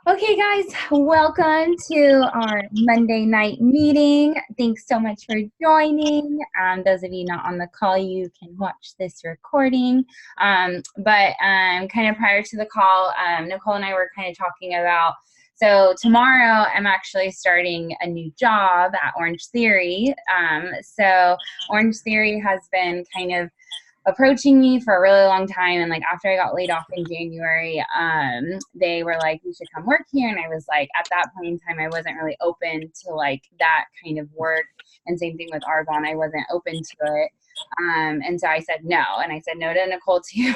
Okay, guys, welcome to our Monday night meeting. Thanks so much for joining. Those of you not on the call, you can watch this recording. But kind of prior to the call, Nicole and I were kind of talking about, so tomorrow I'm actually starting a new job at Orangetheory. So Orangetheory has been kind of approaching me for a really long time. And like after I got laid off in January, they were like, you should come work here. And I was like, at that point in time, I wasn't really open to like that kind of work. And same thing with Arbonne, I wasn't open to it. And so I said no. And I said no to Nicole too,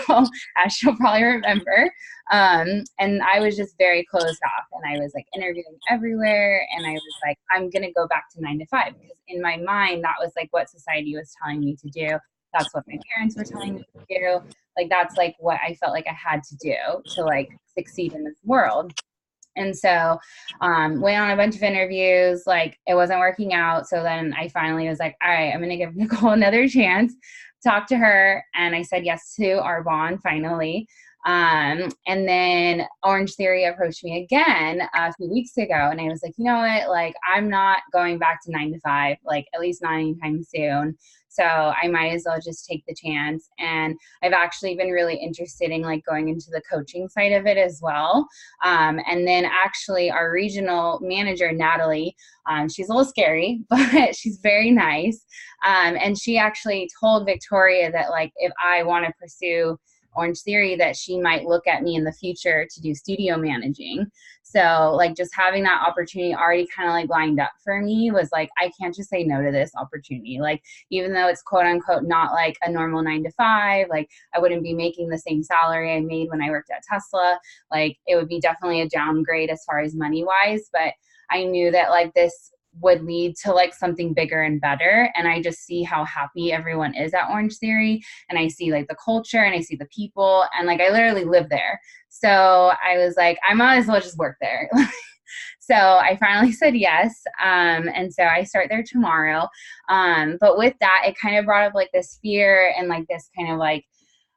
as she'll probably remember. And I was just very closed off. And I was like interviewing everywhere. And I was like, I'm going to go back to 9 to 5. Because in my mind, that was like what society was telling me to do. That's what my parents were telling me to do. Like, that's like what I felt like I had to do to like succeed in this world. And so went on a bunch of interviews, like it wasn't working out. So then I finally was like, all right, I'm going to give Nicole another chance, talk to her. And I said yes to Arbonne finally. And then Orangetheory approached me again a few weeks ago. And I was like, you know what? Like, I'm not going back to 9 to 5, like at least not anytime soon. So I might as well just take the chance. And I've actually been really interested in like going into the coaching side of it as well. And then actually our regional manager, Natalie, she's a little scary, but she's very nice. And she actually told Victoria that like, if I want to pursue Orangetheory, that she might look at me in the future to do studio managing. So like just having that opportunity already kind of like lined up for me was like, I can't just say no to this opportunity. Like, even though it's quote unquote not like a normal 9 to 5, like I wouldn't be making the same salary I made when I worked at Tesla. Like it would be definitely a downgrade as far as money wise, but I knew that like this would lead to like something bigger and better. And I just see how happy everyone is at Orangetheory, and I see like the culture and I see the people, and like I literally live there. So I was like, I might as well just work there. So I finally said yes. And so I start there tomorrow. But with that, it kind of brought up like this fear and like this kind of like,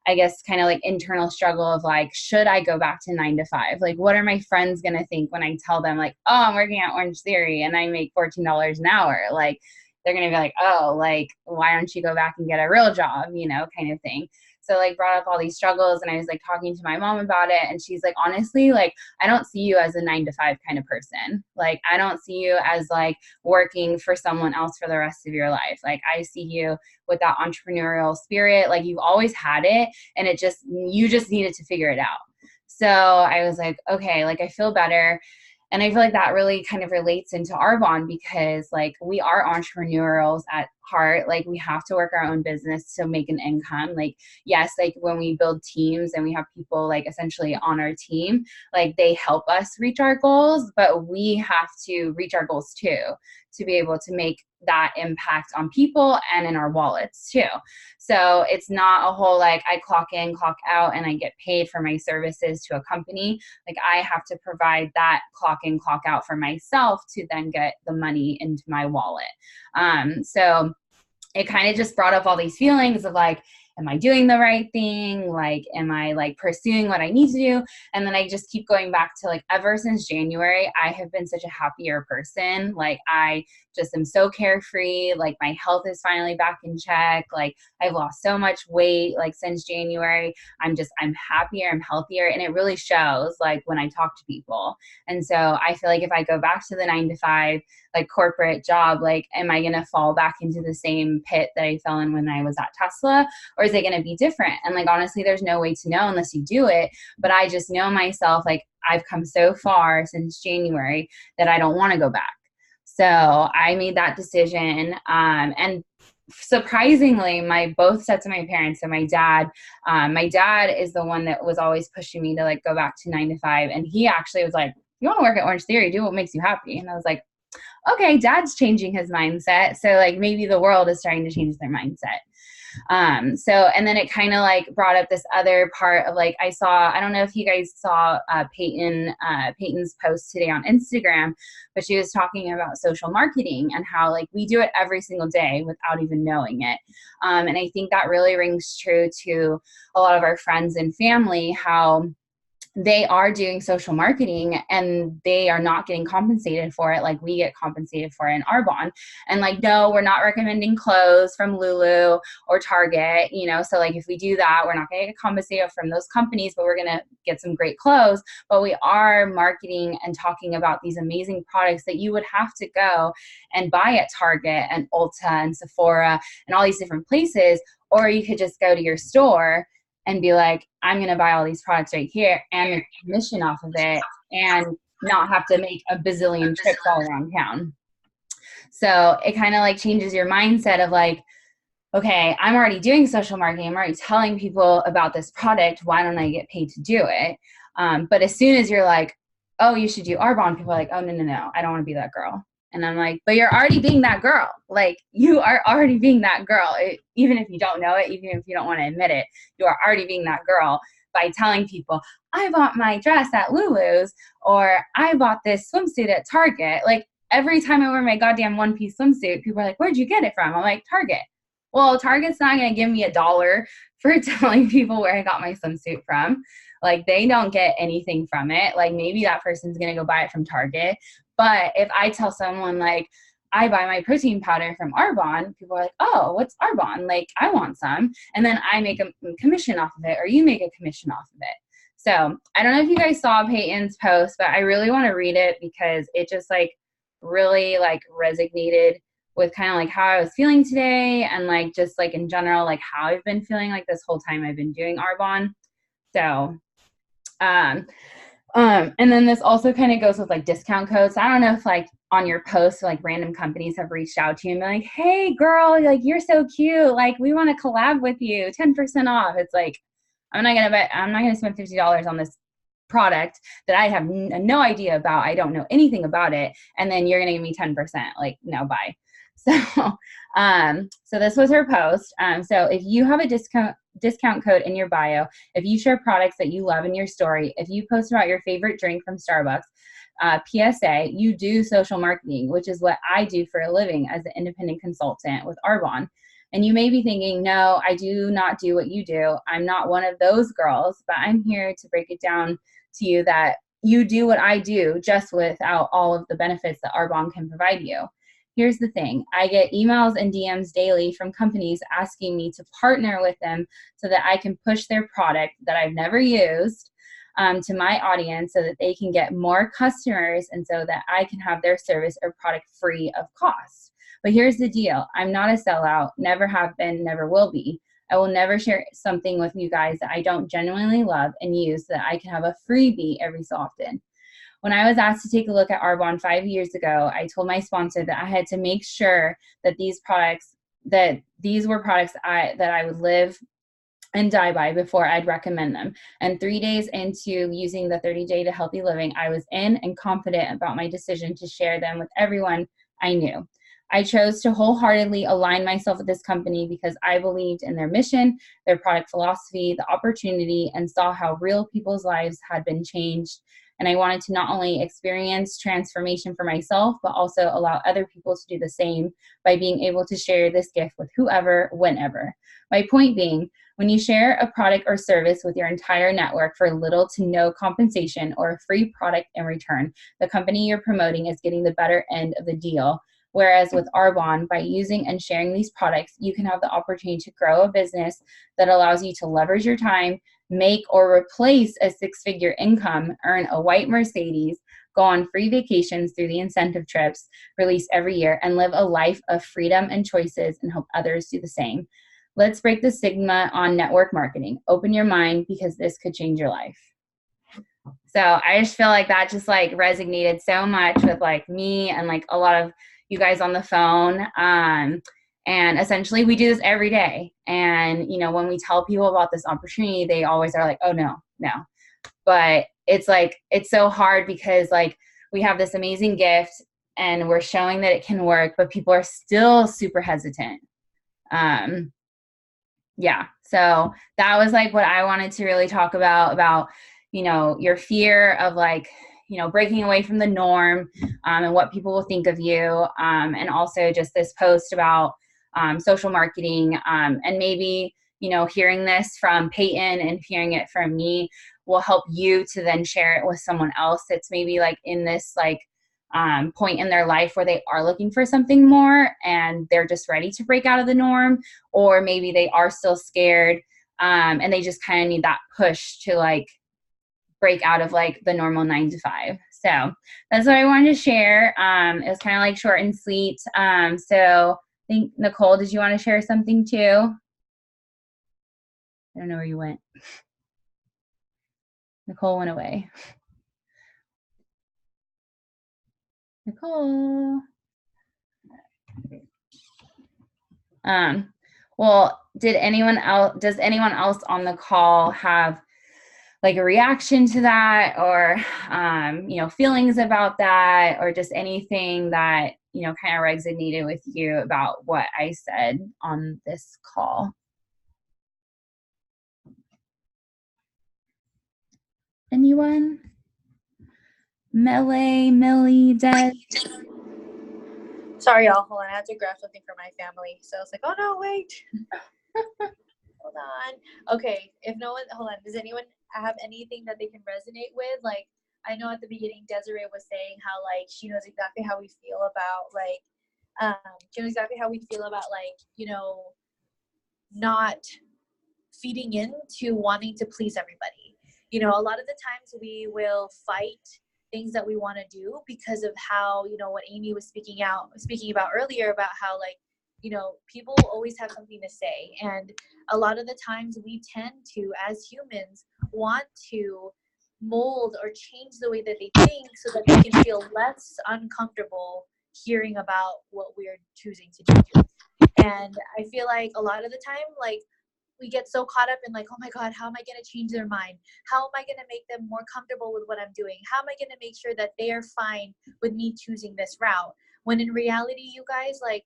I guess, kind of like internal struggle of like, should I go back to 9 to 5? Like, what are my friends going to think when I tell them like, oh, I'm working at Orangetheory and I make $14 an hour? Like, they're going to be like, oh, like, why don't you go back and get a real job, kind of thing. So like brought up all these struggles, and I was like talking to my mom about it, and she's like, honestly, like I don't see you as a 9 to 5 kind of person. Like I don't see you as like working for someone else for the rest of your life. Like I see you with that entrepreneurial spirit. Like you've always had it, and you just needed to figure it out. So I was like, okay, like I feel better. And I feel like that really kind of relates into Arbonne, because like we are entrepreneurials at heart. Like we have to work our own business to make an income. Like, yes, like when we build teams and we have people like essentially on our team, like they help us reach our goals, but we have to reach our goals too, to be able to make that impact on people and in our wallets too. So it's not a whole like I clock in, clock out, and I get paid for my services to a company. Like I have to provide that clock in, clock out for myself to then get the money into my wallet. So it kind of just brought up all these feelings of like, am I doing the right thing? Like, am I like pursuing what I need to do? And then I just keep going back to like, ever since January, I have been such a happier person. Like I just am so carefree. Like my health is finally back in check. Like I've lost so much weight, like since January. I'm happier, I'm healthier. And it really shows like when I talk to people. And so I feel like if I go back to the 9 to 5, like corporate job, like, am I going to fall back into the same pit that I fell in when I was at Tesla? Or is it going to be different? And like, honestly, there's no way to know unless you do it. But I just know myself, like I've come so far since January that I don't want to go back. So I made that decision. And surprisingly, both sets of my parents, so my dad is the one that was always pushing me to like go back to 9 to 5. And he actually was like, you want to work at Orangetheory, do what makes you happy. And I was like, okay, dad's changing his mindset. So like maybe the world is starting to change their mindset. And then it kind of like brought up this other part of like, I don't know if you guys saw Peyton's post today on Instagram, but she was talking about social marketing and how like we do it every single day without even knowing it. And I think that really rings true to a lot of our friends and family, how they are doing social marketing and they are not getting compensated for it like we get compensated for it in Arbonne. And like, no, we're not recommending clothes from Lulu or Target, you know, so like if we do that, we're not going to get compensated from those companies, but we're going to get some great clothes. But we are marketing and talking about these amazing products that you would have to go and buy at Target and Ulta and Sephora and all these different places, or you could just go to your store and be like, I'm going to buy all these products right here and make commission off of it and not have to make a bazillion trips all around town. So it kind of like changes your mindset of like, okay, I'm already doing social marketing. I'm already telling people about this product. Why don't I get paid to do it? But as soon as you're like, oh, you should do Arbonne, people are like, oh, no, I don't want to be that girl. And I'm like, but you're already being that girl. Like, you are already being that girl. Even if you don't know it, even if you don't want to admit it, you are already being that girl by telling people, I bought my dress at Lulu's, or I bought this swimsuit at Target. Like, every time I wear my goddamn one-piece swimsuit, people are like, where'd you get it from? I'm like, Target. Well, Target's not going to give me $1 for telling people where I got my swimsuit from. Like, they don't get anything from it. Like, maybe that person's going to go buy it from Target. But if I tell someone, like, I buy my protein powder from Arbonne, people are like, oh, what's Arbonne? Like, I want some. And then I make a commission off of it, or you make a commission off of it. So I don't know if you guys saw Peyton's post, but I really want to read it because it just, like, really, like, resonated with kind of, like, how I was feeling today and, like, just, like, in general, like, how I've been feeling, like, this whole time I've been doing Arbonne. So, and then this also kind of goes with like discount codes. I don't know if like on your posts, like random companies have reached out to you and been like, hey girl, like you're so cute. Like we want to collab with you, 10% off. It's like, I'm not going to spend $50 on this product that I have no idea about. I don't know anything about it. And then you're going to give me 10%. Like, no, bye. So, so this was her post. So if you have a discount code in your bio, if you share products that you love in your story, if you post about your favorite drink from Starbucks, PSA, you do social marketing, which is what I do for a living as an independent consultant with Arbonne. And you may be thinking, no, I do not do what you do. I'm not one of those girls, but I'm here to break it down to you that you do what I do, just without all of the benefits that Arbonne can provide you. Here's the thing. I get emails and DMs daily from companies asking me to partner with them so that I can push their product that I've never used to my audience so that they can get more customers and so that I can have their service or product free of cost. But here's the deal. I'm not a sellout, never have been, never will be. I will never share something with you guys that I don't genuinely love and use so that I can have a freebie every so often. When I was asked to take a look at Arbonne 5 years ago, I told my sponsor that I had to make sure that these were products that I would live and die by before I'd recommend them. And 3 days into using the 30-day to healthy living, I was in and confident about my decision to share them with everyone I knew. I chose to wholeheartedly align myself with this company because I believed in their mission, their product philosophy, the opportunity, and saw how real people's lives had been changed. And I wanted to not only experience transformation for myself, but also allow other people to do the same by being able to share this gift with whoever, whenever. My point being, when you share a product or service with your entire network for little to no compensation or a free product in return, the company you're promoting is getting the better end of the deal. Whereas with Arbonne, by using and sharing these products, you can have the opportunity to grow a business that allows you to leverage your time, make or replace a 6-figure income, earn a white Mercedes, go on free vacations through the incentive trips released every year, and live a life of freedom and choices and help others do the same. Let's break the stigma on network marketing. Open your mind because this could change your life. So I just feel like that just like resonated so much with like me and like a lot of you guys on the phone. And essentially we do this every day. And, you know, when we tell people about this opportunity, they always are like, oh, no. But it's like, it's so hard because like we have this amazing gift and we're showing that it can work, but people are still super hesitant. Yeah. So that was like what I wanted to really talk about, you know, your fear of like, you know, breaking away from the norm and what people will think of you. And also just this post about social marketing and maybe, you know, hearing this from Peyton and hearing it from me will help you to then share it with someone else that's maybe like in this like point in their life where they are looking for something more and they're just ready to break out of the norm, or maybe they are still scared and they just kind of need that push to like break out of like the normal 9 to 5. So that's what I wanted to share. It was kind of like short and sweet. So I think, Nicole, did you want to share something too? I don't know where you went. Nicole went away. Nicole. Well, does anyone else on the call have like a reaction to that, or feelings about that, or just anything that kind of resonated with you about what I said on this call? Anyone? Millie, Des? Sorry, y'all. Hold on. I had to grab something for my family. So I was like, oh, no, wait. Hold on. Okay. If no one, hold on. Does anyone have anything that they can resonate with? Like, I know at the beginning, Desiree was saying how, like, she knows exactly how we feel about, not feeding into wanting to please everybody. A lot of the times we will fight things that we want to do because of how, what Amy was speaking about earlier about how, like, people always have something to say. And a lot of the times we tend to, as humans, want to mold or change the way that they think so that they can feel less uncomfortable hearing about what we're choosing to do. And I feel like a lot of the time, like, we get so caught up in like, oh my God, how am I going to change their mind? How am I going to make them more comfortable with what I'm doing? How am I going to make sure that they are fine with me choosing this route? When in reality, you guys, like,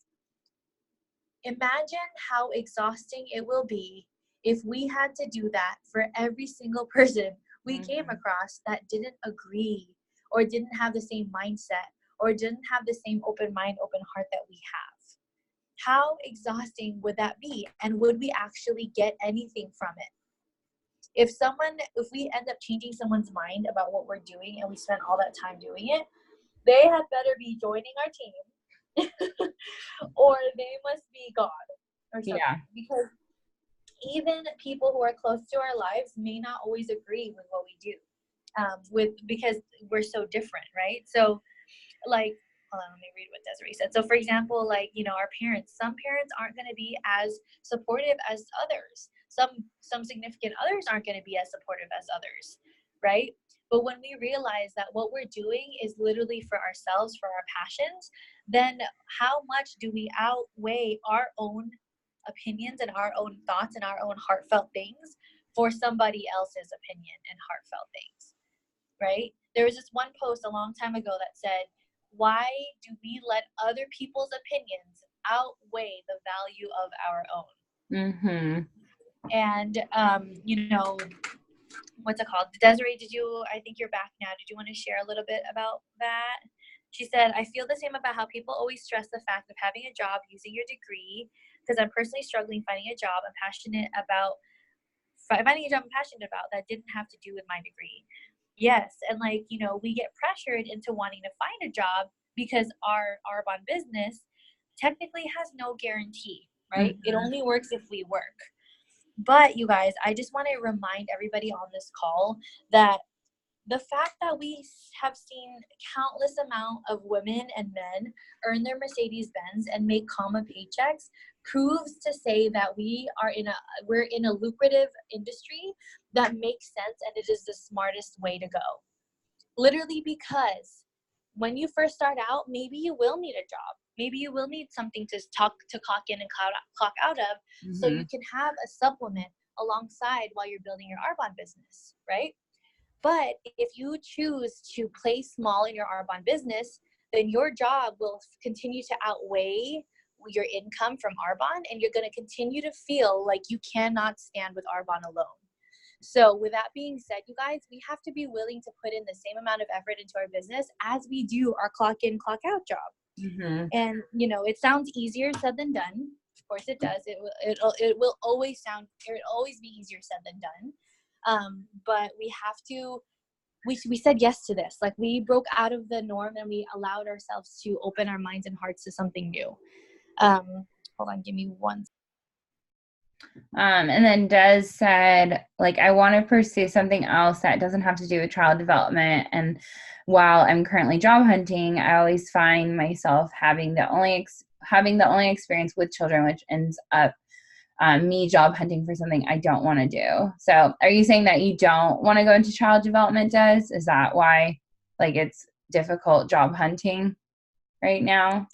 imagine how exhausting it will be if we had to do that for every single person we came across that didn't agree or didn't have the same mindset or didn't have the same open mind, open heart that we have. How exhausting would that be? And would we actually get anything from it? If we end up changing someone's mind about what we're doing and we spend all that time doing it, they had better be joining our team or they must be God or something. Yeah. Because even people who are close to our lives may not always agree with what we do because we're so different, right? So, like, hold on, let me read what Desiree said. So, for example, like, our parents, some parents aren't going to be as supportive as others. Some significant others aren't going to be as supportive as others, right? But when we realize that what we're doing is literally for ourselves, for our passions, then how much do we outweigh our own opinions and our own thoughts and our own heartfelt things for somebody else's opinion and heartfelt things, right? There was this one post a long time ago that said, why do we let other people's opinions outweigh the value of our own? And, what's it called? Desiree, I think you're back now. Did you want to share a little bit about that? She said, I feel the same about how people always stress the fact of having a job using your degree, because I'm personally struggling finding a job I'm passionate about that didn't have to do with my degree. Yes. And like, we get pressured into wanting to find a job because our Arbonne business technically has no guarantee, right? It only works if we work. But you guys, I just want to remind everybody on this call that the fact that we have seen countless amount of women and men earn their Mercedes-Benz and make comma paychecks proves to say that we're in a lucrative industry that makes sense, and it is the smartest way to go. Literally, because when you first start out, maybe you will need a job. Maybe you will need something to clock in and clock out of, so you can have a supplement alongside while you're building your Arbonne business, right? But if you choose to play small in your Arbonne business, then your job will continue to outweigh your income from Arbonne, and you're going to continue to feel like you cannot stand with Arbonne alone. So with that being said, you guys, we have to be willing to put in the same amount of effort into our business as we do our clock in, clock out job. And, it sounds easier said than done. Of course it does. It will always be easier said than done. But we have to, we said yes to this. Like, we broke out of the norm and we allowed ourselves to open our minds and hearts to something new. Hold on, give me one. And then Des said, like, I want to pursue something else that doesn't have to do with child development. And while I'm currently job hunting, I always find myself having the only experience with children, which ends up me job hunting for something I don't want to do. So are you saying that you don't want to go into child development, Des? Is that why, like, it's difficult job hunting right now?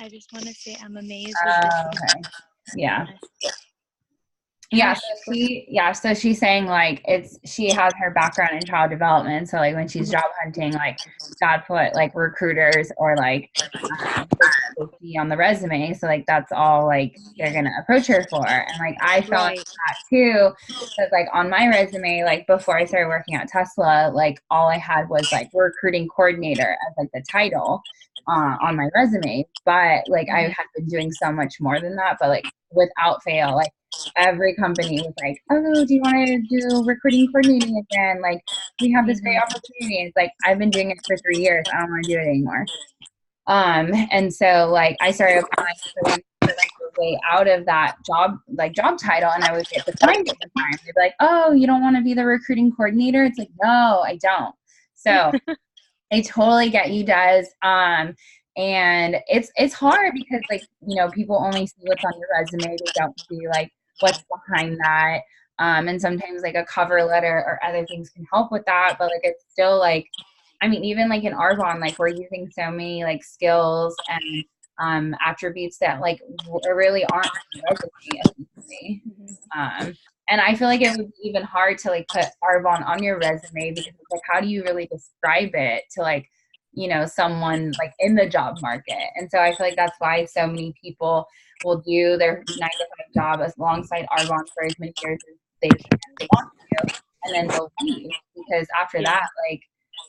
I just want to say I'm amazed with this. Okay. Yeah. Yes. So she's saying, like, she has her background in child development. So, like, when she's job hunting, like, that's what, like, recruiters or, like, they see on the resume. So, like, that's all, like, they're going to approach her for. And, like, I felt like that too. Because, like, on my resume, like, before I started working at Tesla, like, all I had was, like, recruiting coordinator as, like, the title on my resume. But, like, I had been doing so much more than that. But, like, without fail, like, every company was like, oh, do you want to do recruiting coordinating again? Like, we have this great opportunity. And it's like, I've been doing it for 3 years. I don't want to do it anymore. And so, like, I started applying for them way out of that job title, and I would get declined all the time. They'd be like, oh, you don't want to be the recruiting coordinator? It's like, no, I don't. So I totally get you, Des. And it's hard because, like, you know, people only see what's on your resume. They don't see, like, what's behind that. And sometimes, like, a cover letter or other things can help with that. But, like, it's still, like, I mean, even, like, in Arbonne, like, we're using so many, like, skills and attributes that, like, really aren't on the resume, essentially. And I feel like it would be even hard to, like, put Arbonne on your resume because it's like, how do you really describe it to, like, you know, someone, like, in the job market? And so I feel like that's why so many people will do their 9-to-5 job alongside Arbonne for as many years as they can, they want to, and then they'll leave because after that, like,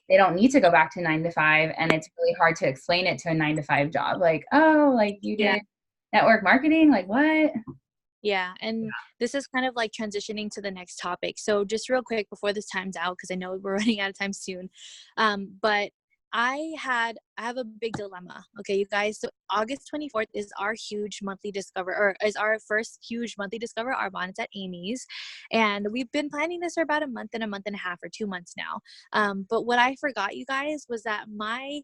they don't need to go back to 9-to-5, and it's really hard to explain it to a 9-to-5 job. Like, oh, like, you did network marketing? Like, what? Yeah, and this is kind of like transitioning to the next topic. So just real quick before this time's out, because I know we're running out of time soon. But I have a big dilemma. Okay, you guys. So August 24th is our huge monthly discover, or is our first huge monthly discover Arbonne. It's at Amy's, and we've been planning this for about a month and a half or 2 months now. But what I forgot, you guys, was that my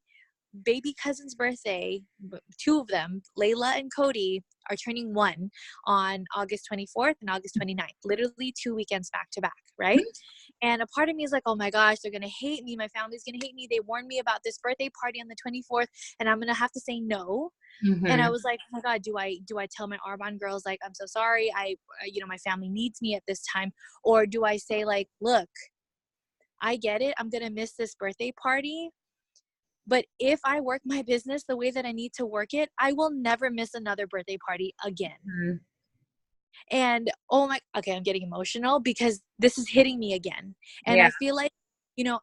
baby cousin's birthday, 2 of them, Layla and Cody, are turning 1 on August 24th and August 29th, literally 2 weekends back to back, right? And a part of me is like, oh my gosh, they're gonna hate me, my family's gonna hate me, they warned me about this birthday party on the 24th and I'm gonna have to say no. And I was like, oh my god, do I tell my Arbonne girls, like, I'm so sorry, my family needs me at this time, or do I say, like, look, I get it, I'm gonna miss this birthday party, but if I work my business the way that I need to work it, I will never miss another birthday party again. And okay, I'm getting emotional because this is hitting me again. And I feel like,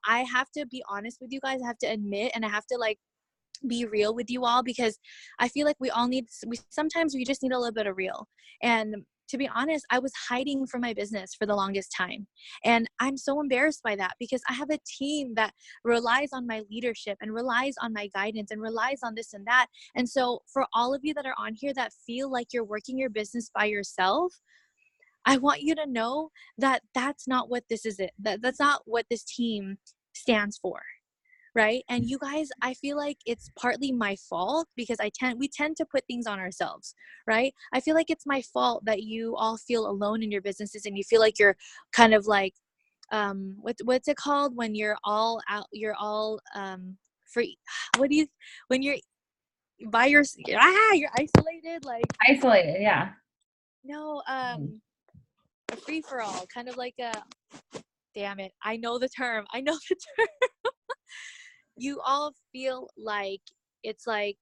I have to be honest with you guys. I have to admit, and I have to, like, be real with you all, because I feel like sometimes we just need a little bit of real. And to be honest, I was hiding from my business for the longest time. And I'm so embarrassed by that because I have a team that relies on my leadership and relies on my guidance and relies on this and that. And so for all of you that are on here that feel like you're working your business by yourself, I want you to know that that's not what this is. That's not what this team stands for. Right. And you guys, I feel like it's partly my fault because we tend to put things on ourselves. Right. I feel like it's my fault that you all feel alone in your businesses and you feel like you're kind of like, what's it called when you're all out, you're all free. When you're by you're isolated, like Isolated. Yeah. no, a free for all, kind of like damn it. I know the term. You all feel like it's like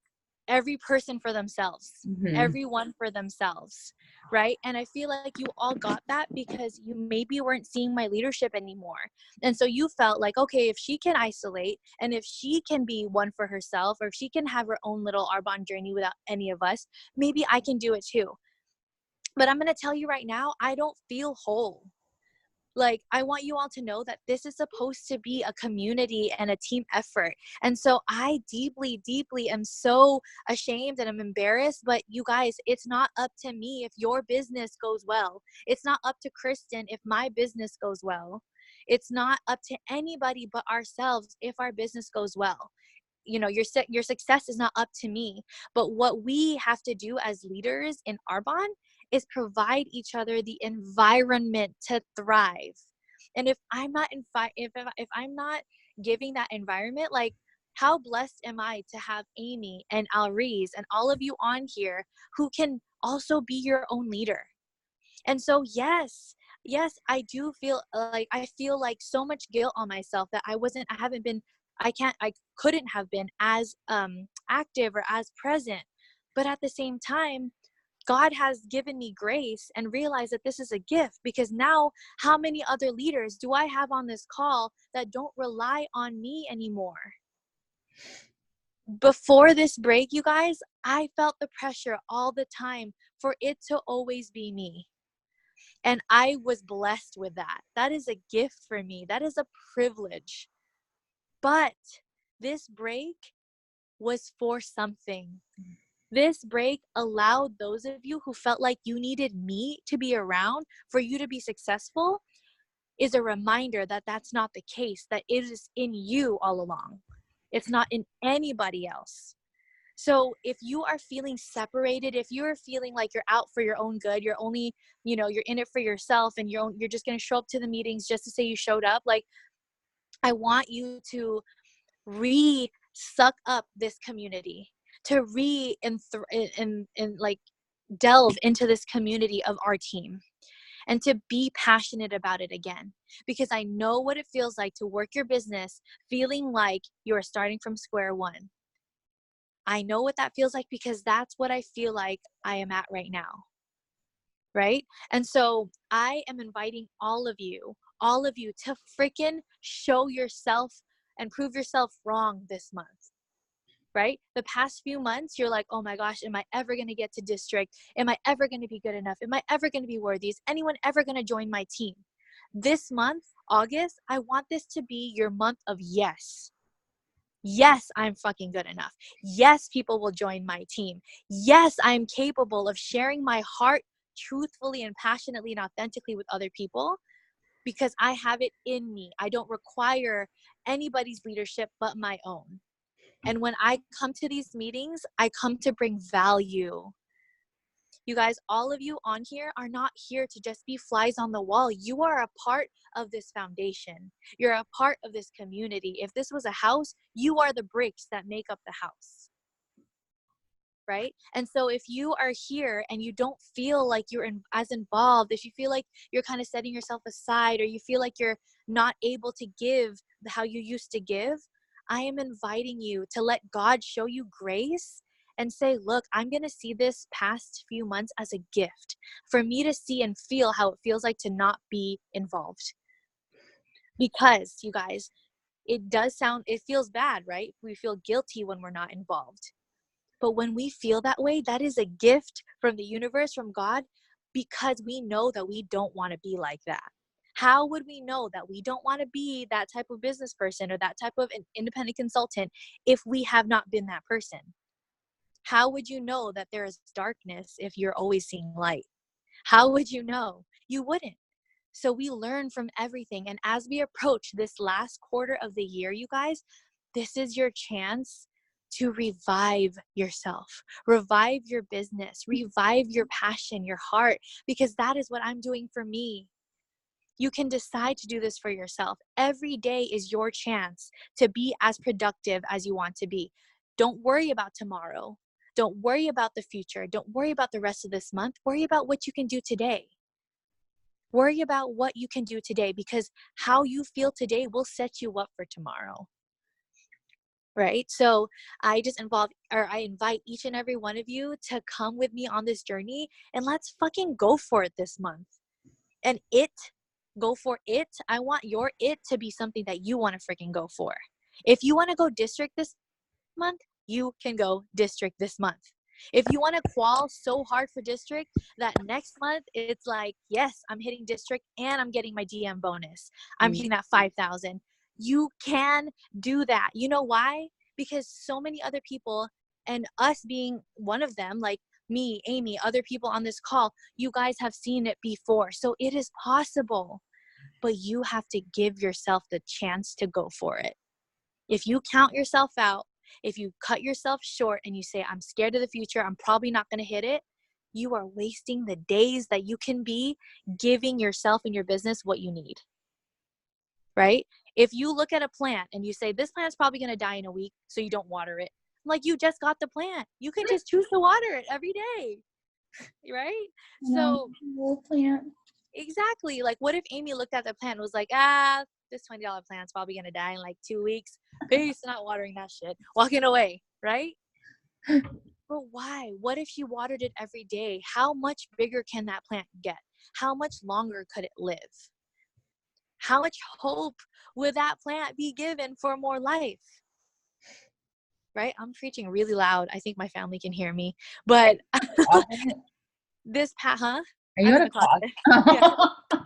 every person for themselves, everyone for themselves. right? And I feel like you all got that because you maybe weren't seeing my leadership anymore. And so you felt like, okay, if she can isolate and if she can be one for herself, or if she can have her own little Arbonne journey without any of us, maybe I can do it too. But I'm going to tell you right now, I don't feel whole. Like, I want you all to know that this is supposed to be a community and a team effort. And so I deeply, deeply am so ashamed and I'm embarrassed. But you guys, it's not up to me if your business goes well. It's not up to Kristen if my business goes well. It's not up to anybody but ourselves if our business goes well. You know, your success is not up to me. But what we have to do as leaders in Arbonne is provide each other the environment to thrive. And if I'm not if I'm not giving that environment, like, how blessed am I to have Amy and Alriz and all of you on here who can also be your own leader. And so yes, I do feel like I feel like so much guilt on myself that I couldn't have been as active or as present. But at the same time, God has given me grace and realized that this is a gift, because now how many other leaders do I have on this call that don't rely on me anymore? Before this break, you guys, I felt the pressure all the time for it to always be me. And I was blessed with that. That is a gift for me. That is a privilege. But this break was for something. This break allowed those of you who felt like you needed me to be around for you to be successful, is a reminder that that's not the case, that it is in you all along. It's not in anybody else. So if you are feeling separated, if you're feeling like you're out for your own good, you're only, you're in it for yourself and you're just going to show up to the meetings just to say you showed up, like, I want you to suck up this community, to like delve into this community of our team, and to be passionate about it again. Because I know what it feels like to work your business feeling like you're starting from square one. I know what that feels like, because that's what I feel like I am at right now. Right? And so I am inviting all of you to freaking show yourself and prove yourself wrong this month. Right? The past few months, you're like, oh my gosh, am I ever going to get to district? Am I ever going to be good enough? Am I ever going to be worthy? Is anyone ever going to join my team? This month, August, I want this to be your month of yes. Yes, I'm fucking good enough. Yes, people will join my team. Yes, I'm capable of sharing my heart truthfully and passionately and authentically with other people, because I have it in me. I don't require anybody's leadership but my own. And when I come to these meetings, I come to bring value. You guys, all of you on here are not here to just be flies on the wall. You are a part of this foundation. You're a part of this community. If this was a house, you are the bricks that make up the house. Right? And so if you are here and you don't feel like you're as involved, if you feel like you're kind of setting yourself aside, or you feel like you're not able to give how you used to give, I am inviting you to let God show you grace and say, look, I'm going to see this past few months as a gift for me to see and feel how it feels like to not be involved. Because you guys, it feels bad, right? We feel guilty when we're not involved. But when we feel that way, that is a gift from the universe, from God, because we know that we don't want to be like that. How would we know that we don't want to be that type of business person or that type of an independent consultant if we have not been that person? How would you know that there is darkness if you're always seeing light? How would you know? You wouldn't. So we learn from everything. And as we approach this last quarter of the year, you guys, this is your chance to revive yourself, revive your business, revive your passion, your heart, because that is what I'm doing for me. You can decide to do this for yourself. Every day is your chance to be as productive as you want to be. Don't worry about tomorrow. Don't worry about the future. Don't worry about the rest of this month. Worry about what you can do today. Worry about what you can do today, because how you feel today will set you up for tomorrow. right? So I invite each and every one of you to come with me on this journey, and let's fucking go for it this month. And go for it. I want your it to be something that you want to freaking go for. If you want to go district this month, you can go district this month. If you want to qual so hard for district that next month it's like, yes, I'm hitting district and I'm getting my DM bonus, I'm hitting that 5,000, you can do that. You know why? Because so many other people, and us being one of them, like me, Amy, other people on this call, you guys have seen it before. So it is possible, but you have to give yourself the chance to go for it. If you count yourself out, if you cut yourself short and you say, I'm scared of the future, I'm probably not going to hit it, you are wasting the days that you can be giving yourself and your business what you need, right? If you look at a plant and you say, this plant's probably going to die in a week, so you don't water it, like, you just got the plant. You can just choose to water it every day, right? So plant. Exactly. Like, what if Amy looked at the plant and was like, this $20 plant's probably going to die in like 2 weeks. Peace, not watering that shit. Walking away, right? But why? What if she watered it every day? How much bigger can that plant get? How much longer could it live? How much hope would that plant be given for more life? Right? I'm preaching really loud. I think my family can hear me. But Are you I'm at in a the closet. class?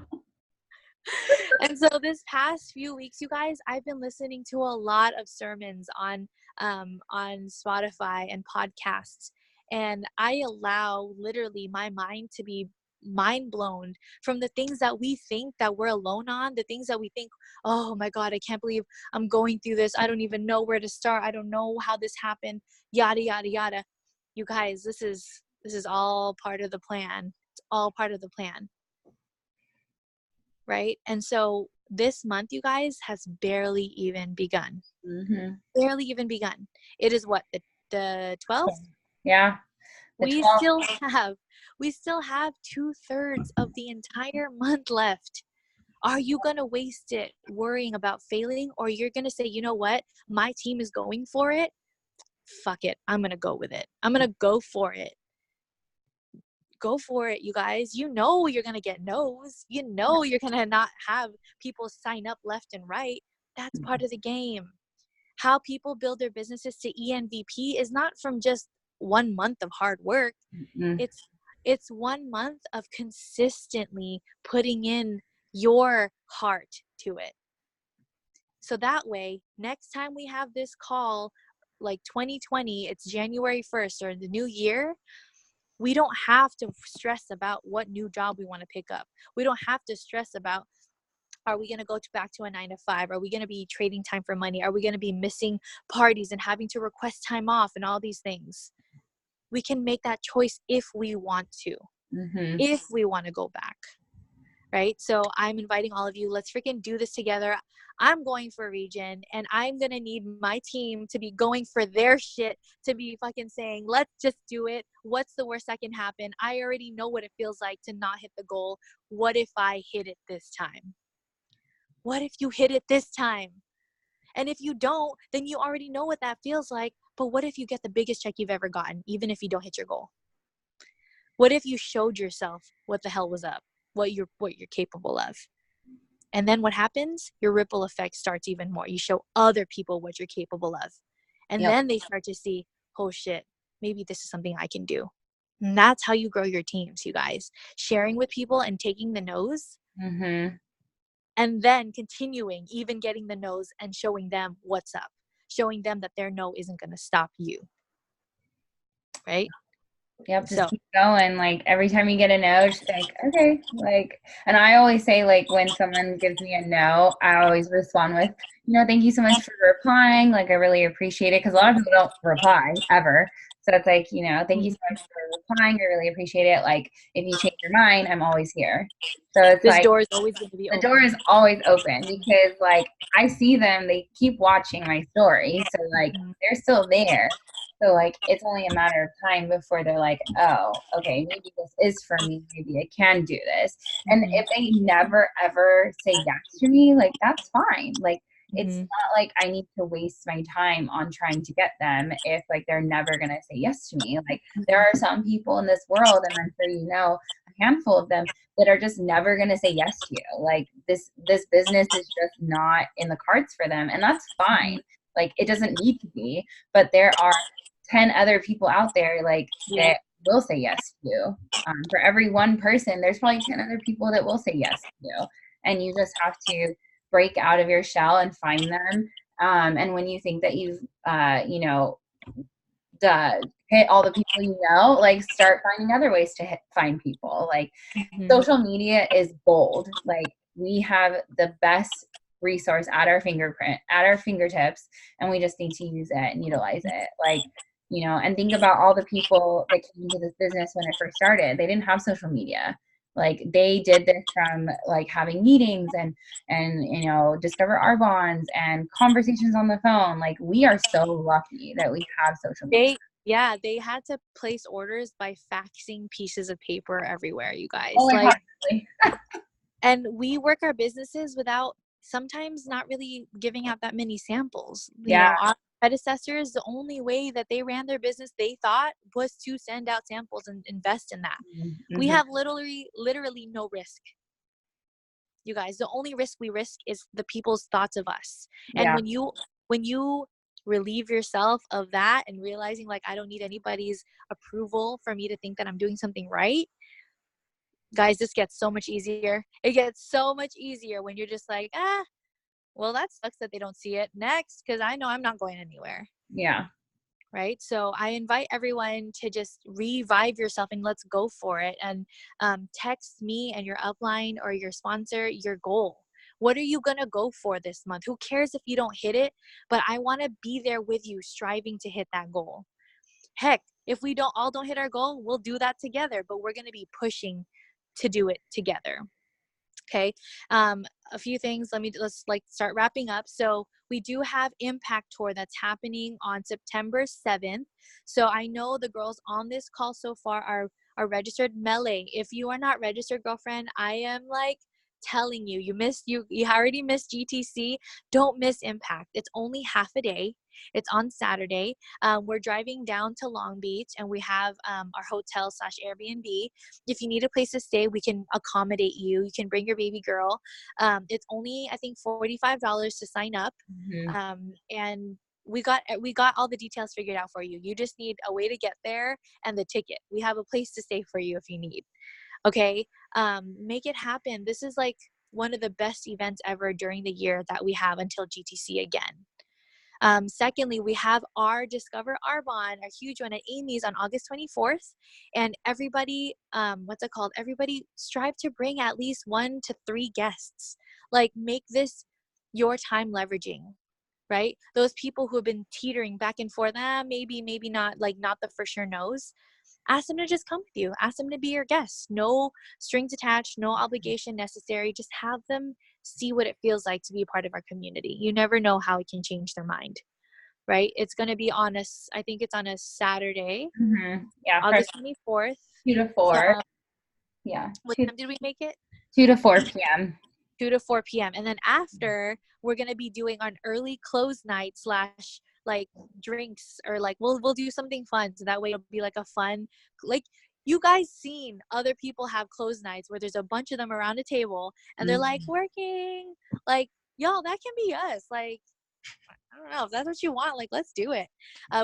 And so this past few weeks, you guys, I've been listening to a lot of sermons on Spotify and podcasts, and I allow literally my mind to be mind blown from the things that we think that we're alone on, the things that we think, oh my God, I can't believe I'm going through this. I don't even know where to start. I don't know how this happened, yada, yada, yada. You guys, this is all part of the plan. It's all part of the plan. Right? And so this month, you guys, has barely even begun. Barely even begun. It is what, the 12th? Yeah. We still have 2/3 of the entire month left. Are you going to waste it worrying about failing, or you're going to say, you know what, my team is going for it? Fuck it. I'm going to go with it. I'm going to go for it. Go for it, you guys. You know you're going to get no's. You know you're going to not have people sign up left and right. That's part of the game. How people build their businesses to ENVP is not from just 1 month of hard work. It's 1 month of consistently putting in your heart to it. So that way, next time we have this call, like 2020, it's January 1st or the new year, we don't have to stress about what new job we want to pick up. We don't have to stress about, are we going to go back to a 9 to 5? Are we going to be trading time for money? Are we going to be missing parties and having to request time off and all these things? We can make that choice if we want to, if we want to go back, right? So I'm inviting all of you, let's freaking do this together. I'm going for region, and I'm going to need my team to be going for their shit, to be fucking saying, let's just do it. What's the worst that can happen? I already know what it feels like to not hit the goal. What if I hit it this time? What if you hit it this time? And if you don't, then you already know what that feels like. But what if you get the biggest check you've ever gotten, even if you don't hit your goal? What if you showed yourself what the hell was up, what you're capable of? And then what happens? Your ripple effect starts even more. You show other people what you're capable of. And then they start to see, oh shit, maybe this is something I can do. And that's how you grow your teams, you guys. Sharing with people and taking the no's. And then continuing, even getting the no's and showing them what's up. Showing them that their no isn't going to stop you. Right? Yep, just keep going. Like, every time you get a no, just like, okay. Like, and I always say, like, when someone gives me a no, I always respond with, thank you so much for replying. Like, I really appreciate it. Because a lot of people don't reply ever. So it's like, thank you so much for replying. I really appreciate it. Like, if you change your mind, I'm always here. So it's this door is always going to be open. The door is always open because, like, I see them. They keep watching my story. So, like, they're still there. So, like, it's only a matter of time before they're like, oh, okay, maybe this is for me. Maybe I can do this. And if they never, ever say yes to me, like, that's fine. Like, It's Mhm. not like I need to waste my time on trying to get them if like they're never going to say yes to me. Like there are some people in this world, and I'm sure you know a handful of them, that are just never going to say yes to you. Like this business is just not in the cards for them, and that's fine. Like it doesn't need to be, but there are 10 other people out there like that will say yes to you. For every one person, there's probably 10 other people that will say yes to you. And you just have to break out of your shell and find them. And when you think that you've, hit all the people you know, like start finding other ways to find people. Like social media is gold. Like we have the best resource at our fingertips, and we just need to use it and utilize it. Like, and think about all the people that came into this business when it first started. They didn't have social media. Like they did this from like having meetings and discover Arbonnes and conversations on the phone. Like we are so lucky that we have social media. They had to place orders by faxing pieces of paper everywhere, you guys. Oh, like and we work our businesses without sometimes not really giving out that many samples. Yeah. Our predecessors, the only way that they ran their business, they thought, was to send out samples and invest in that. Mm-hmm. We have literally no risk. You guys, the only risk we risk is the people's thoughts of us. And when you relieve yourself of that and realizing like I don't need anybody's approval for me to think that I'm doing something right, guys, this gets so much easier. It gets so much easier when you're just like, well, that sucks that they don't see it. Next, because I know I'm not going anywhere. Yeah. Right. So I invite everyone to just revive yourself and let's go for it. And text me and your upline or your sponsor your goal. What are you going to go for this month? Who cares if you don't hit it? But I want to be there with you, striving to hit that goal. Heck, if we don't hit our goal, we'll do that together. But we're going to be pushing to do it together. Okay. A few things. Let's like start wrapping up. So we do have Impact Tour that's happening on September 7th. So I know the girls on this call so far are registered. Melee, if you are not registered, girlfriend, I am like telling you, you already missed GTC. Don't miss Impact. It's only half a day. It's on Saturday. We're driving down to Long Beach, and we have our hotel / Airbnb. If you need a place to stay, we can accommodate you. You can bring your baby girl. It's only, I think, $45 to sign up. And we got all the details figured out for you. You just need a way to get there and the ticket. We have a place to stay for you if you need. Okay. Make it happen. This is like one of the best events ever during the year that we have until GTC again. Secondly, we have our Discover Arbonne, our huge one at Amy's on August 24th. And everybody, everybody strive to bring at least 1 to 3 guests. Like make this your time leveraging, right? Those people who have been teetering back and forth, maybe not, like not the for sure knows. Ask them to just come with you. Ask them to be your guest. No strings attached, no obligation necessary. Just have them see what it feels like to be a part of our community. You never know how it can change their mind, right? It's going to be I think it's on a Saturday, Yeah, August 24th. 2 to 4. What time did we make it? 2 to 4 p.m. 2 to 4 p.m. And then after, we're going to be doing an early close night / like drinks, or like we'll do something fun. So that way it'll be like a fun, like you guys seen other people have close nights where there's a bunch of them around a table and they're like working, like, y'all, that can be us. Like, I don't know if that's what you want. Like, let's do it.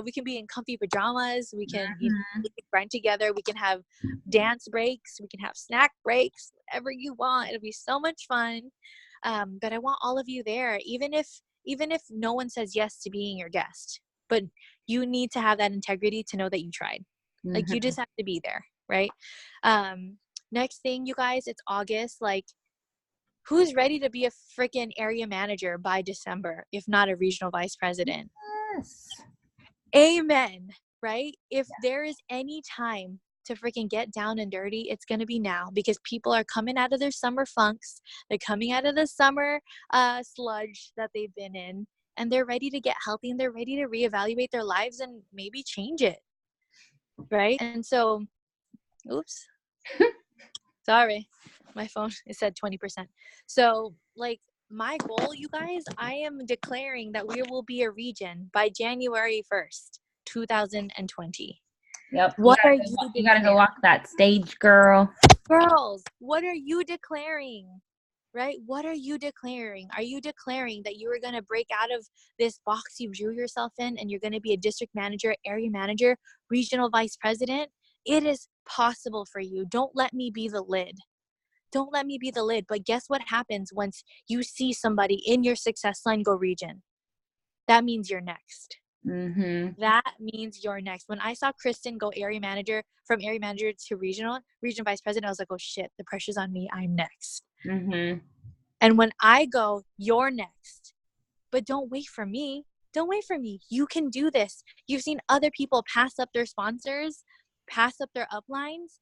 We can be in comfy pajamas. We can, we can grind together. We can have dance breaks. We can have snack breaks, whatever you want. It'll be so much fun. But I want all of you there, even if no one says yes to being your guest, but you need to have that integrity to know that you tried. Like, you just have to be there, right? Next thing, you guys, it's August. Like, who's ready to be a freaking area manager by December, if not a regional vice president? Yes. Amen. Right? If there is any time to freaking get down and dirty, it's going to be now, because people are coming out of their summer funks. They're coming out of the summer sludge that they've been in, and they're ready to get healthy, and they're ready to reevaluate their lives and maybe change it. Right? And so, oops. Sorry, my phone, it said 20%. So like, my goal, you guys, I am declaring that we will be a region by January 1st, 2020. Yep. What are you You gotta go declaring? walk that stage, girl. Girls, what are you declaring? Right? What are you declaring? Are you declaring that you are going to break out of this box you drew yourself in and you're going to be a district manager, area manager, regional vice president? It is possible for you. Don't let me be the lid. Don't let me be the lid. But guess what happens once you see somebody in your success line go region? That means you're next. Mm-hmm. That means you're next. When I saw Kristen go area manager, from area manager to regional vice president, I was like, oh shit, the pressure's on me. I'm next. Mm-hmm. And when I go, you're next. But don't wait for me. Don't wait for me. You can do this. You've seen other people pass up their sponsors, pass up their uplines.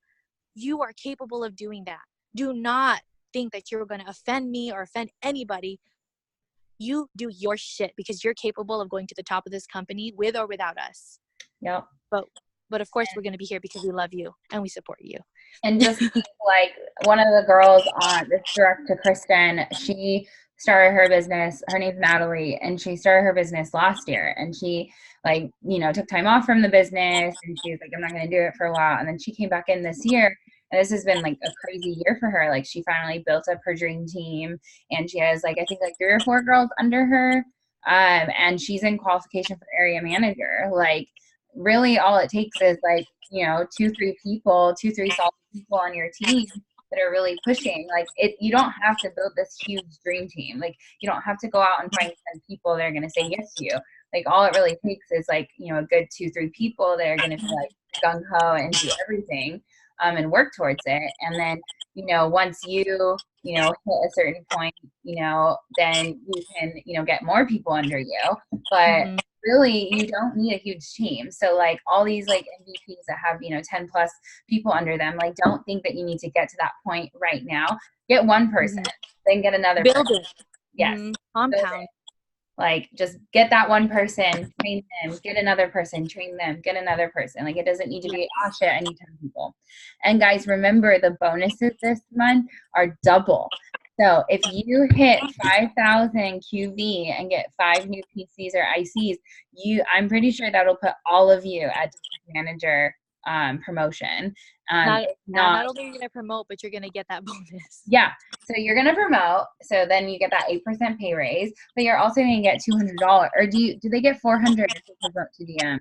You are capable of doing that. Do not think that you're going to offend me or offend anybody. You do your shit because you're capable of going to the top of this company with or without us. Yep. But of course, we're going to be here because we love you and we support you. And just like one of the girls on this direct to Kristen, she started her business. Her name's Natalie, and she started her business last year. And she like, you know, took time off from the business, and she was like, I'm not going to do it for a while. And then she came back in this year. And this has been like a crazy year for her. Like she finally built up her dream team, and she has like, I think like 3 or 4 girls under her. And she's in qualification for area manager. Like really all it takes is like, you know, 2, 3 people, 2, 3 solid people on your team that are really pushing. Like it, you don't have to build this huge dream team. Like you don't have to go out and find 10 people that are going to say yes to you. Like all it really takes is like, you know, a good 2, 3 people that are going to be like gung ho and do everything, and work towards it. And then, you know, once you know, hit a certain point, you know, then you can, you know, get more people under you. But really you don't need a huge team. So like all these like MVPs that have, you know, 10 plus people under them, like don't think that you need to get to that point right now. Get one person, then get another Build person. it. Yes. Compound. Like just get that one person, train them, get another person, train them, get another person. Like it doesn't need to be, oh shit, I need 10 people. And guys, remember the bonuses this month are double. So if you hit 5,000 QV and get 5 new PCs or ICs, I'm pretty sure that'll put all of you at district manager promotion. Not only are you going to promote, but you're going to get that bonus. Yeah. So you're going to promote. So then you get that 8% pay raise, but you're also going to get $200. Or do they get 400 if you promote to DM?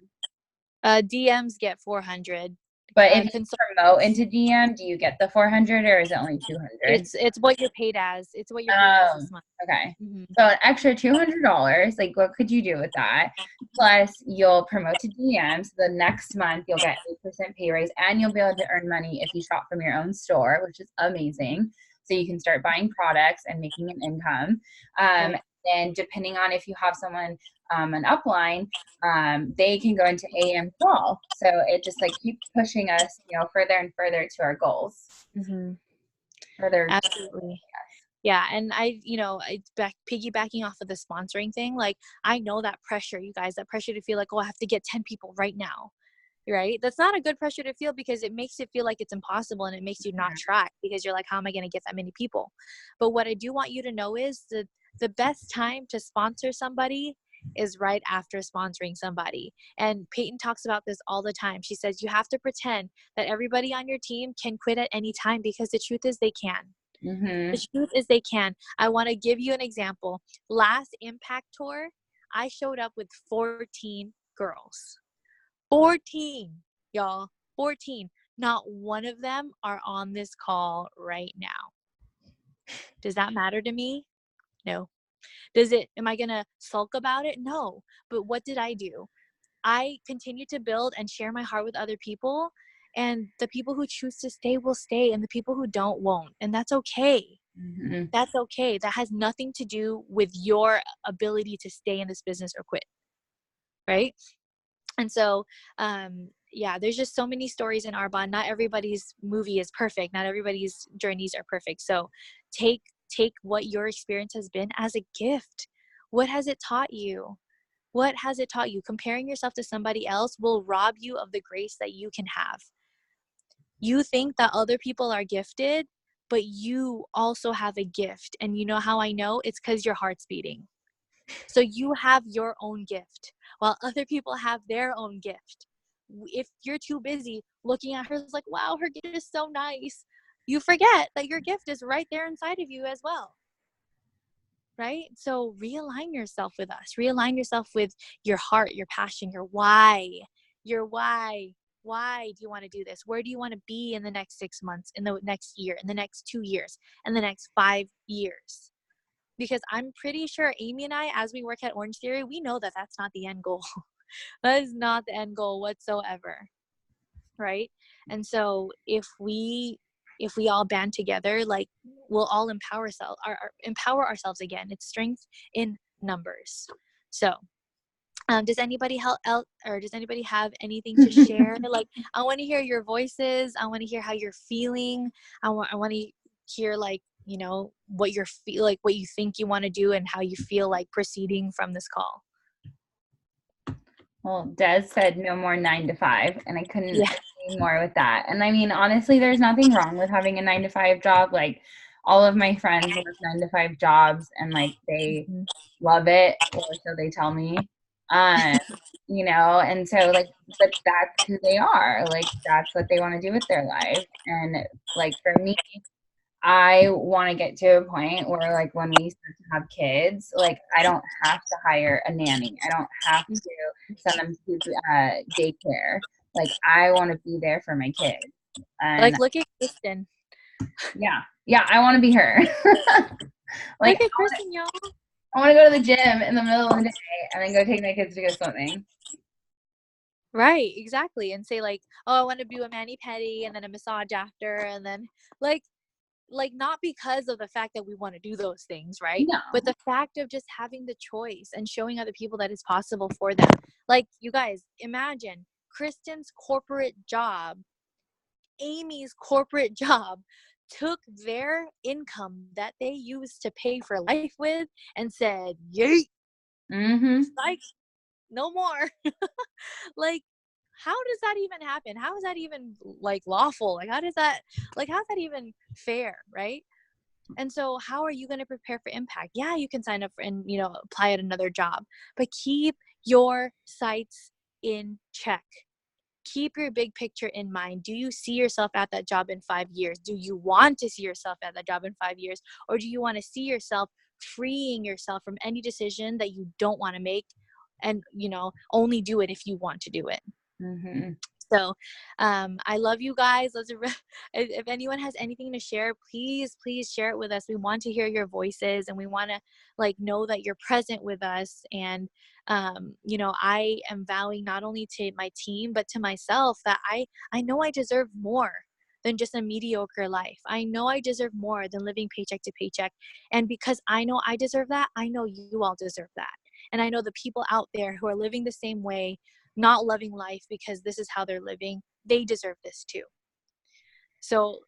DMs get 400. But if you promote into DM, do you get the 400 or is it only 200? It's what you're paid as. It's what you're paid as this month. Okay. So an extra $200, like what could you do with that? Plus you'll promote to DM. So the next month you'll get 8% pay raise and you'll be able to earn money if you shop from your own store, which is amazing. So you can start buying products and making an income. And depending on if you have someone, an upline, they can go into AM 12. So it just like keeps pushing us, you know, further and further to our goals. Further. Absolutely. Yeah. And piggybacking off of the sponsoring thing, like I know that pressure, you guys, that pressure to feel like, oh, I have to get 10 people right now. Right? That's not a good pressure to feel because it makes it feel like it's impossible and it makes you not try because you're like, how am I going to get that many people? But what I do want you to know is that the best time to sponsor somebody is right after sponsoring somebody. And Peyton talks about this all the time. She says, you have to pretend that everybody on your team can quit at any time because the truth is they can. The truth is they can. I want to give you an example. Last Impact Tour, I showed up with 14 girls. 14, y'all. 14. Not one of them are on this call right now. Does that matter to me? No. Am I going to sulk about it? No. But what did I do? I continue to build and share my heart with other people. And the people who choose to stay will stay. And the people who don't won't. And that's okay. That's okay. That has nothing to do with your ability to stay in this business or quit. Right? And so, there's just so many stories in Arbonne. Not everybody's movie is perfect. Not everybody's journeys are perfect. So take what your experience has been as a gift. What has it taught you? What has it taught you? Comparing yourself to somebody else will rob you of the grace that you can have. You think that other people are gifted. but you also have a gift. And you know how I know? It's because your heart's beating. So you have your own gift while other people have their own gift. If you're too busy looking at her, it's like, wow, her gift is so nice. You forget that your gift is right there inside of you as well. Right? So realign yourself with us. Realign yourself with your heart, your passion, your why. Your why. Why do you want to do this? Where do you want to be in the next 6 months, in the next year, in the next 2 years, in the next 5 years? Because I'm pretty sure Amy and I, as we work at Orangetheory, we know that that's not the end goal. That is not the end goal whatsoever. Right? And so if we all band together, like, we'll all empower ourselves again. It's strength in numbers. So does anybody does anybody have anything to share? Like, I want to hear your voices. I want to hear how you're feeling. I want to hear, like, you know, what what you think you want to do and how you feel like proceeding from this call. Well, Des said no more 9 to 5, and I couldn't agree more with that. And I mean, honestly, there's nothing wrong with having a 9 to 5 job. Like, all of my friends work 9 to 5 jobs, and like they love it, or so they tell me. You know, and so like, but that's who they are. Like, that's what they want to do with their life. And like for me, I want to get to a point where, like, when we start to have kids, like, I don't have to hire a nanny. I don't have to send them to daycare. Like, I want to be there for my kids. And Like, look at Kristen. Yeah, I want to be her. Like, look at Kristen, y'all. I want to go to the gym in the middle of the day and then go take my kids to go swimming. Right, exactly. And say, like, oh, I want to do a mani-pedi and then a massage after, and then like not because of the fact that we want to do those things, right? No. But the fact of just having the choice and showing other people that it's possible for them. Like, you guys, imagine Kristen's corporate job, Amy's corporate job took their income that they used to pay for life with and said, yay, like, no more. Like, how does that even happen? How is that even, like, lawful? Like, how's that even fair, right? And so how are you going to prepare for impact? Yeah, you can sign up for, and, you know, apply at another job, but keep your sights in check. Keep your big picture in mind. Do you see yourself at that job in 5 years? Do you want to see yourself at that job in 5 years? Or do you want to see yourself freeing yourself from any decision that you don't want to make, and, you know, only do it if you want to do it? So I love you guys. If anyone has anything to share, please share it with us. We want to hear your voices, and we want to, like, know that you're present with us. And you know, I am vowing not only to my team but to myself that I know I deserve more than just a mediocre life. I know I deserve more than living paycheck to paycheck. And because I know I deserve that, I know you all deserve that. And I know the people out there who are living the same way, not loving life because this is how they're living, they deserve this too. So,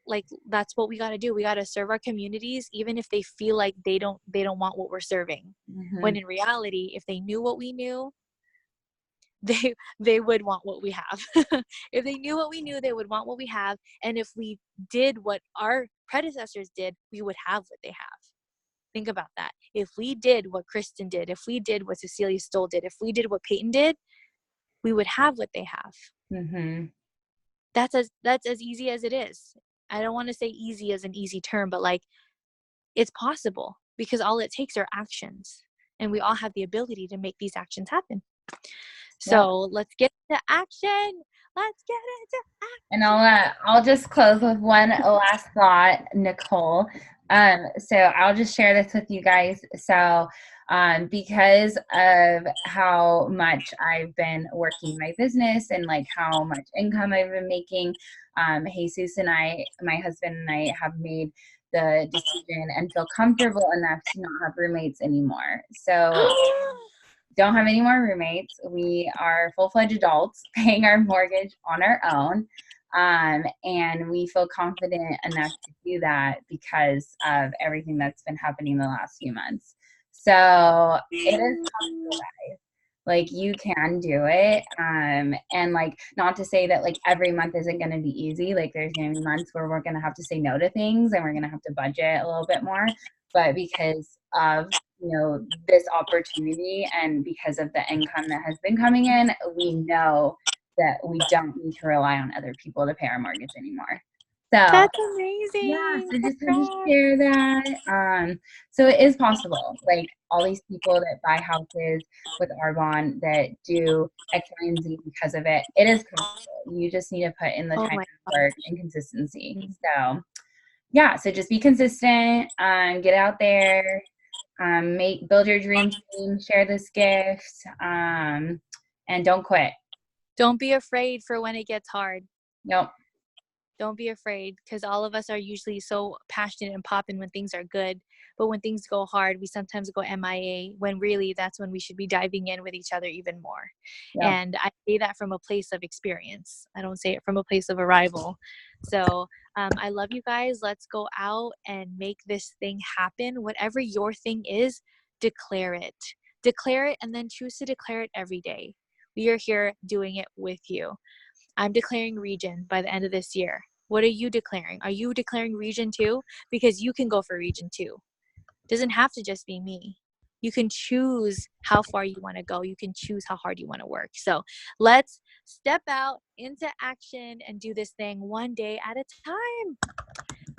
like, that's what we got to do. We got to serve our communities, even if they feel like they don't want what we're serving. When in reality, if they knew what we knew, they would want what we have. If they knew what we knew, they would want what we have. And if we did what our predecessors did, we would have what they have. Think about that. If we did what Kristen did, if we did what Cecilia Stoll did, if we did what Peyton did, we would have what they have. That's as easy as it is. I don't want to say easy as an easy term, but, like, it's possible because all it takes are actions, and we all have the ability to make these actions happen. So let's get to action. Let's get into action. And I'll just close with one last thought, Nicole. So I'll just share this with you guys. So because of how much I've been working my business and, like, how much income I've been making, Jesus and I, my husband and I, have made the decision and feel comfortable enough to not have roommates anymore. So don't have any more roommates. We are full-fledged adults paying our mortgage on our own. And we feel confident enough to do that because of everything that's been happening the last few months. So it is possible, guys. Like, you can do it. And like, not to say that like every month isn't going to be easy. Like, there's going to be months where we're going to have to say no to things and we're going to have to budget a little bit more. But because of, this opportunity and because of the income that has been coming in, we know that we don't need to rely on other people to pay our mortgage anymore. So That's yeah, amazing. so just had to Congrats. share that. So it is possible. Like, all these people that buy houses with Arbonne that do X, Y, and Z because of it, it is possible. You just need to put in the Oh time my and God. work and consistency. So yeah, so just be consistent, get out there, build your dream team, share this gift, and don't quit. Don't be afraid for when it gets hard. Nope. Don't be afraid, because all of us are usually so passionate and popping when things are good. But when things go hard, we sometimes go MIA, when really that's when we should be diving in with each other even more. Yep. And I say that from a place of experience. I don't say it from a place of arrival. So I love you guys. Let's go out and make this thing happen. Whatever your thing is, declare it. Declare it, and then choose to declare it every day. We are here doing it with you. I'm declaring region by the end of this year. What are you declaring? Are you declaring region too? Because you can go for region too. It doesn't have to just be me. You can choose how far you want to go. You can choose how hard you want to work. So let's step out into action and do this thing one day at a time.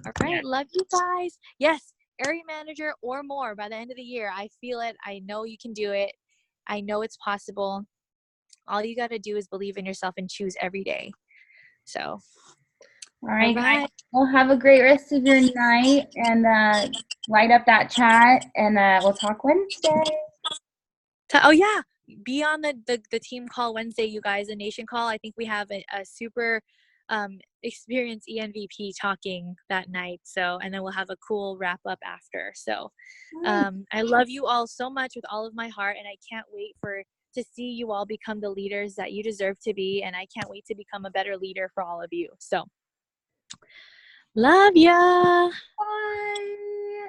All right. Yeah. Love you guys. Yes. Area manager or more by the end of the year. I feel it. I know you can do it. I know it's possible. All you got to do is believe in yourself and choose every day. So, All right, all right. guys. Well, have a great rest of your night, and light up that chat, and we'll talk Wednesday. Oh yeah, be on the team call Wednesday, you guys. A nation call. I think we have a super experienced ENVP talking that night. So, and then we'll have a cool wrap up after. So, I love you all so much with all of my heart, and I can't wait to see you all become the leaders that you deserve to be, and I can't wait to become a better leader for all of you. So, love ya. Bye.